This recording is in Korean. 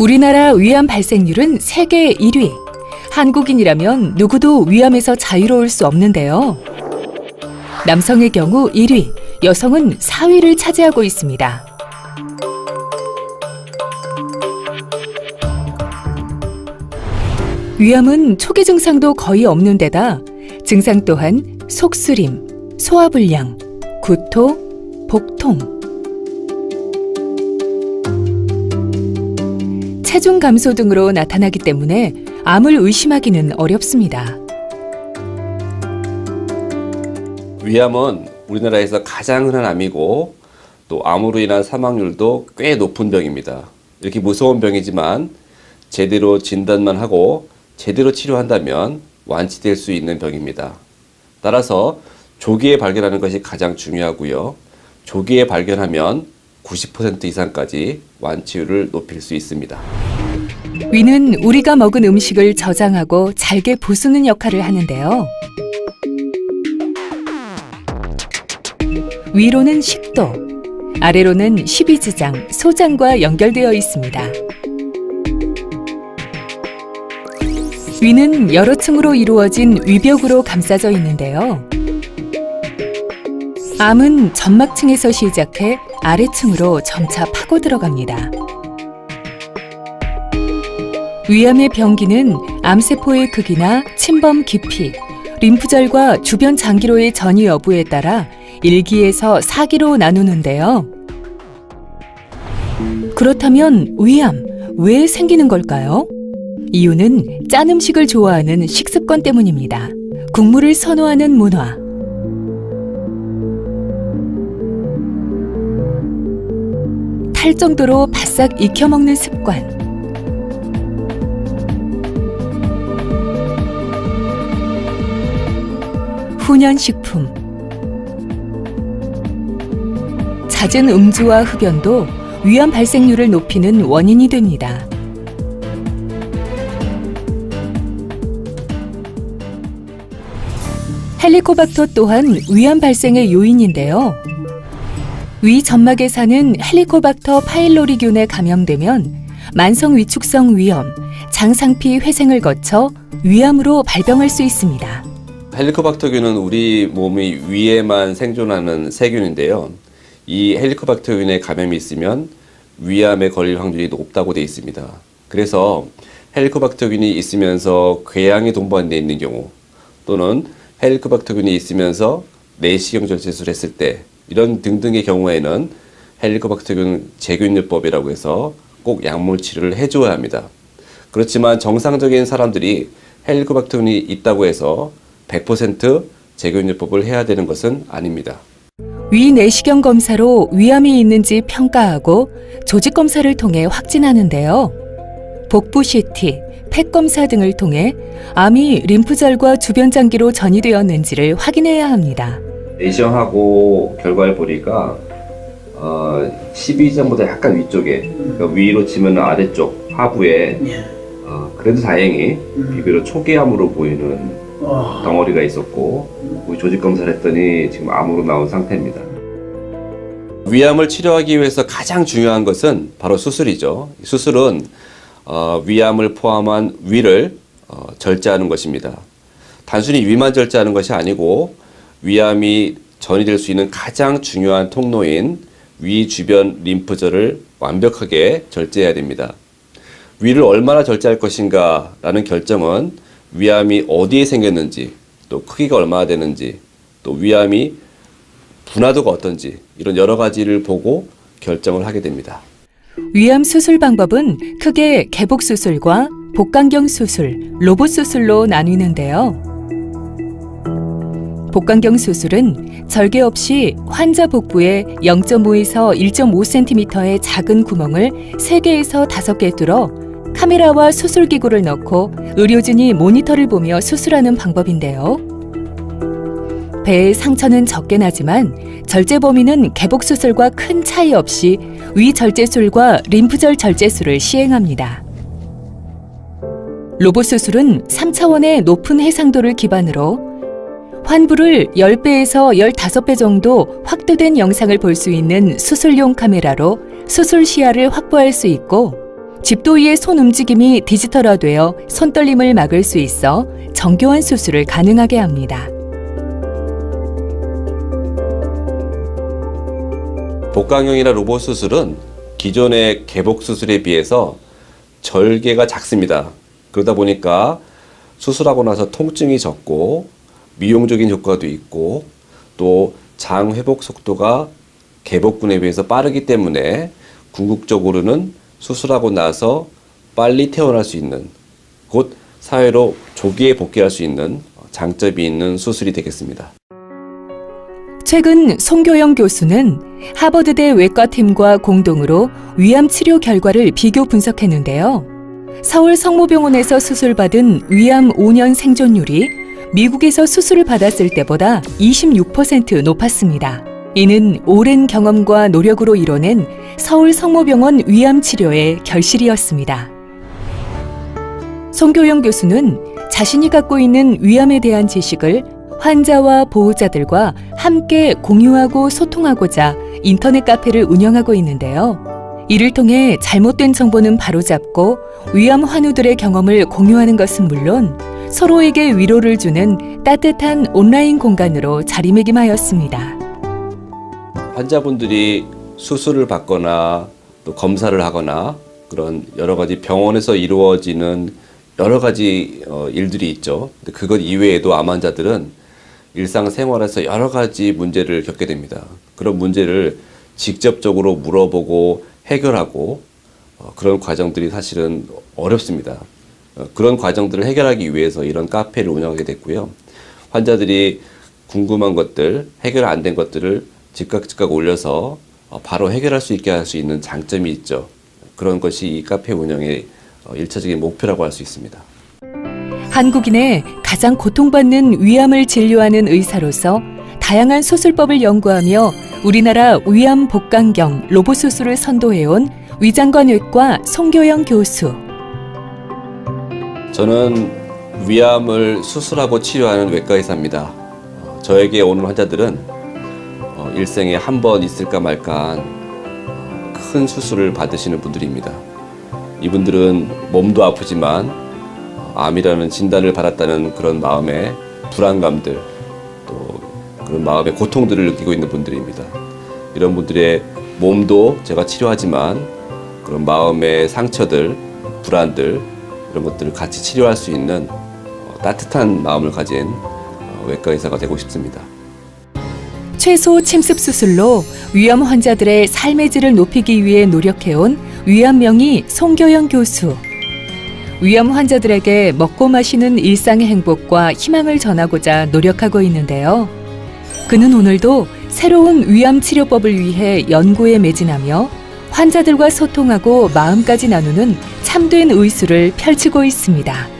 우리나라 위암 발생률은 세계 1위. 한국인이라면 누구도 위암에서 자유로울 수 없는데요. 남성의 경우 1위, 여성은 4위를 차지하고 있습니다. 위암은 초기 증상도 거의 없는 데다 증상 또한 속쓰림, 소화불량, 구토, 복통, 체중 감소 등으로 나타나기 때문에 암을 의심하기는 어렵습니다. 위암은 우리나라에서 가장 흔한 암이고 또 암으로 인한 사망률도 꽤 높은 병입니다. 이렇게 무서운 병이지만 제대로 진단만 하고 제대로 치료한다면 완치될 수 있는 병입니다. 따라서 조기에 발견하는 것이 가장 중요하고요. 조기에 발견하면 90% 이상까지 완치율을 높일 수 있습니다. 위는 우리가 먹은 음식을 저장하고 잘게 부수는 역할을 하는데요. 위로는 식도, 아래로는 십이지장, 소장과 연결되어 있습니다. 위는 여러 층으로 이루어진 위벽으로 감싸져 있는데요. 암은 점막층에서 시작해 아래층으로 점차 파고 들어갑니다. 위암의 병기는 암세포의 크기나 침범 깊이, 림프절과 주변 장기로의 전이 여부에 따라 1기에서 4기로 나누는데요. 그렇다면 위암, 왜 생기는 걸까요? 이유는 짠 음식을 좋아하는 식습관 때문입니다. 국물을 선호하는 문화, 탈 정도로 바싹 익혀 먹는 습관, 훈연식품, 잦은 음주와 흡연도 위암 발생률을 높이는 원인이 됩니다. 헬리코박터 또한 위암 발생의 요인인데요. 위 점막에 사는 헬리코박터 파일로리균에 감염되면 만성 위축성 위염, 장상피 회생을 거쳐 위암으로 발병할 수 있습니다. 헬리코박터균은 우리 몸의 위에만 생존하는 세균인데요. 이 헬리코박터균에 감염이 있으면 위암에 걸릴 확률이 높다고 되어 있습니다. 그래서 헬리코박터균이 있으면서 궤양이 동반되어 있는 경우 또는 헬리코박터균이 있으면서 내시경 절제술을 했을 때 이런 등등의 경우에는 헬리코박터균 제균요법이라고 해서 꼭 약물 치료를 해줘야 합니다. 그렇지만 정상적인 사람들이 헬리코박터균이 있다고 해서 100% 제균요법을 해야 되는 것은 아닙니다. 위 내시경 검사로 위암이 있는지 평가하고 조직 검사를 통해 확진하는데요. 복부 CT, 팩 검사 등을 통해 암이 림프절과 주변 장기로 전이되었는지를 확인해야 합니다. 내시경하고 결과를 보니까 12점보다 약간 위쪽에 그러니까 위로 치면 아래쪽 하부에 그래도 다행히 비교적 초기암으로 보이는 덩어리가 있었고 우리 조직 검사를 했더니 지금 암으로 나온 상태입니다. 위암을 치료하기 위해서 가장 중요한 것은 바로 수술이죠. 수술은 위암을 포함한 위를 절제하는 것입니다. 단순히 위만 절제하는 것이 아니고 위암이 전이될 수 있는 가장 중요한 통로인 위 주변 림프절을 완벽하게 절제해야 됩니다. 위를 얼마나 절제할 것인가 라는 결정은 위암이 어디에 생겼는지, 또 크기가 얼마나 되는지, 또 위암이 분화도가 어떤지 이런 여러 가지를 보고 결정을 하게 됩니다. 위암 수술 방법은 크게 개복 수술과 복강경 수술, 로봇 수술로 나뉘는데요. 복강경 수술은 절개 없이 환자 복부에 0.5에서 1.5cm의 작은 구멍을 3개에서 5개 뚫어 카메라와 수술기구를 넣고 의료진이 모니터를 보며 수술하는 방법인데요. 배의 상처는 적게 나지만 절제 범위는 개복 수술과 큰 차이 없이 위 절제술과 림프절 절제술을 시행합니다. 로봇 수술은 3차원의 높은 해상도를 기반으로 환부를 10배에서 15배 정도 확대된 영상을 볼 수 있는 수술용 카메라로 수술 시야를 확보할 수 있고 집도위의 손 움직임이 디지털화되어 손떨림을 막을 수 있어 정교한 수술을 가능하게 합니다. 복강형이나 로봇 수술은 기존의 개복 수술에 비해서 절개가 작습니다. 그러다 보니까 수술하고 나서 통증이 적고 미용적인 효과도 있고 또 장 회복 속도가 개복근에 비해서 빠르기 때문에 궁극적으로는 수술하고 나서 빨리 퇴원할 수 있는, 곧 사회로 조기에 복귀할 수 있는 장점이 있는 수술이 되겠습니다. 최근 송교영 교수는 하버드대 외과팀과 공동으로 위암 치료 결과를 비교 분석했는데요. 서울 성모병원에서 수술받은 위암 5년 생존율이 미국에서 수술을 받았을 때보다 26% 높았습니다. 이는 오랜 경험과 노력으로 이뤄낸 서울 성모병원 위암 치료의 결실이었습니다. 송교영 교수는 자신이 갖고 있는 위암에 대한 지식을 환자와 보호자들과 함께 공유하고 소통하고자 인터넷 카페를 운영하고 있는데요. 이를 통해 잘못된 정보는 바로잡고 위암 환우들의 경험을 공유하는 것은 물론 서로에게 위로를 주는 따뜻한 온라인 공간으로 자리매김하였습니다. 환자분들이 수술을 받거나 또 검사를 하거나 그런 여러 가지 병원에서 이루어지는 여러 가지 일들이 있죠. 근데 그것 이외에도 암 환자들은 일상생활에서 여러 가지 문제를 겪게 됩니다. 그런 문제를 직접적으로 물어보고 해결하고 그런 과정들이 사실은 어렵습니다. 그런 과정들을 해결하기 위해서 이런 카페를 운영하게 됐고요. 환자들이 궁금한 것들, 해결 안 된 것들을 즉각 올려서 바로 해결할 수 있게 할 수 있는 장점이 있죠. 그런 것이 이 카페 운영의 일차적인 목표라고 할 수 있습니다. 한국인의 가장 고통받는 위암을 진료하는 의사로서 다양한 수술법을 연구하며 우리나라 위암 복강경 로봇 수술을 선도해온 위장관외과 송교영 교수. 저는 위암을 수술하고 치료하는 외과 의사입니다. 저에게 오는 환자들은 일생에 한 번 있을까 말까 큰 수술을 받으시는 분들입니다. 이분들은 몸도 아프지만 암이라는 진단을 받았다는 그런 마음의 불안감들, 또 그런 마음의 고통들을 느끼고 있는 분들입니다. 이런 분들의 몸도 제가 치료하지만 그런 마음의 상처들, 불안들, 이런 것들을 같이 치료할 수 있는 따뜻한 마음을 가진 외과 의사가 되고 싶습니다. 최소 침습 수술로 위암 환자들의 삶의 질을 높이기 위해 노력해온 위암명의 송교영 교수. 위암 환자들에게 먹고 마시는 일상의 행복과 희망을 전하고자 노력하고 있는데요. 그는 오늘도 새로운 위암 치료법을 위해 연구에 매진하며 환자들과 소통하고 마음까지 나누는 참된 의술을 펼치고 있습니다.